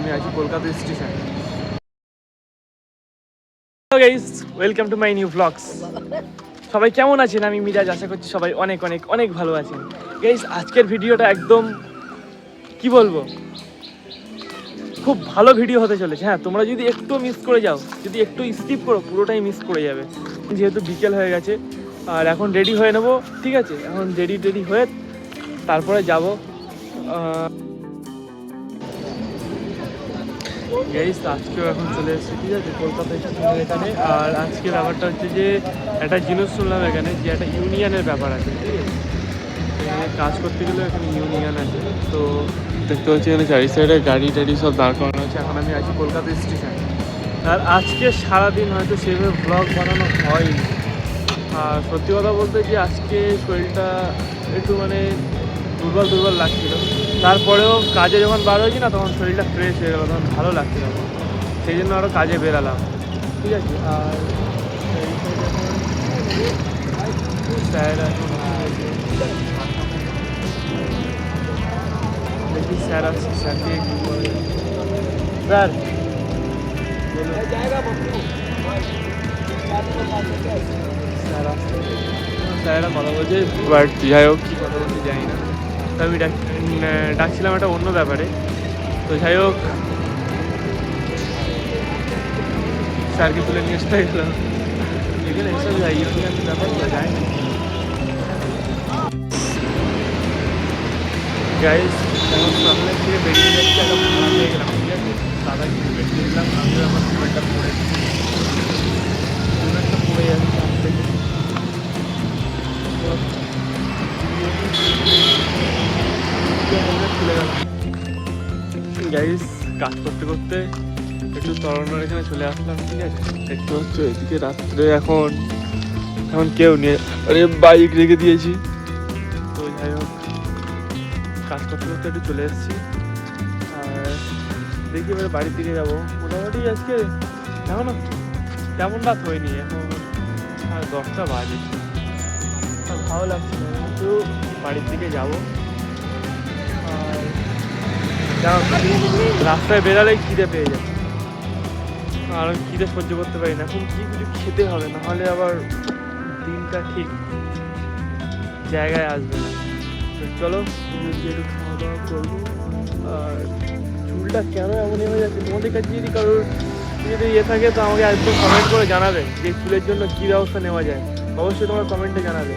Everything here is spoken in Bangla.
আমি আছি Kolkata station. Hello guys, welcome to my new blogs. সবাই কেমন আছেন? আমি মিরাজ, আশা করছি সবাই অনেক অনেক অনেক ভালো আছেন। গাইস, আজকের ভিডিওটা একদম কি বলবো, খুব ভালো ভিডিও হতে চলেছে। হ্যাঁ, তোমরা যদি একটু মিস করে যাও, যদি একটু স্কিপ করো, পুরোটাই মিস করে যাবে। যেহেতু বিকেল হয়ে গেছে আর এখন রেডি হয়ে নেবো, ঠিক আছে? এখন রেডি হয়ে তারপরে যাবো। গাইস, আজকেও এখন চলে এসেছি, ঠিক আছে, কলকাতা স্টেশনের এখানে। আর আজকে ব্যাপারটা হচ্ছে যে একটা জিনিস শুনলাম এখানে, যে একটা ইউনিয়নের ব্যাপার আছে, ঠিক আছে? এখানে কাজ করতে গেলেও এখানে ইউনিয়ন আছে। তো দেখতে পাচ্ছি এখানে চারি সাইডে গাড়ি টাড়ি সব দাঁড় করানো আছে। এখন আমি আছি কলকাতা স্টেশন। আর আজকে সারাদিন হয়তো সেভাবে ব্লগ বানানো হয়নি। আর সত্যি কথা বলতে যে আজকে শরীরটা একটু মানে দুর্বল লাগছিল। তারপরেও কাজে যখন বার হয়েছি না, তখন শরীরটা ফ্রেশ হয়ে গেলো, তখন ভালো লাগছিল। সেই জন্য আরও কাজে বেরালাম, ঠিক আছে? আর স্যার দেখি স্যার আসছে, স্যারকে স্যার স্যার আসছে, স্যারেরা কথা বলছে, বাট যাই হোক কী কথা বলতে যাই না। তো আমি ডাকছিলাম একটা অন্য ব্যাপারে। তো যাই হোক, স্যারকে তুলে নিয়ে আসতে গেলাম। এখানে এসব ইউনিয়ন ব্যাপারগুলো যায় না। গাইস, এখন সামনে থেকে বেরিয়ে যাচ্ছে, একটা ভাড়া নিয়ে গেলাম, ঠিক আছে? দাদা কিন্তু বেরিয়ে দিলাম, আমিও আমার হেলমেটটা পরে যাচ্ছি সামনে থেকে। হেলমেট খুলে গেল। গাইস, কাজ করতে করতে একটু তরুণের এখানে চলে আসলাম, ঠিক আছে? দেখতে পাচ্ছ এদিকে রাত্রে এখন কেউ নেই, আরে বাইক রেখে দিয়েছি। তো যাই হোক, কাজ করতে করতে একটু চলে এসেছি। আর দেখি এবার বাড়ির দিকে যাবো। মোটামুটি আজকে এখনো তেমন রাত হয়নি, এখন 10টা বাজে। ভালো লাগছে না, কিন্তু বাড়ির দিকে যাবো। আর রাস্তায় বেরালেই খিদে পেয়ে যায়, আর আমি খিদে সহ্য করতে পারি না। এখন কিছু খেতে হবে, নাহলে আবার দিনটা ঠিক জায়গায় আসবে না। তো চলো, একটু খাওয়া দাওয়া করবো। আর চুলটা কেন এমন হয়ে যাচ্ছে, তোমাদের কাছে যদি কারোর যদি থাকে তো আমাকে একদম কমেন্ট করে জানাবে যে চুলের জন্য কী ব্যবস্থা নেওয়া যায়। অবশ্যই তোমার কমেন্টে জানাবে।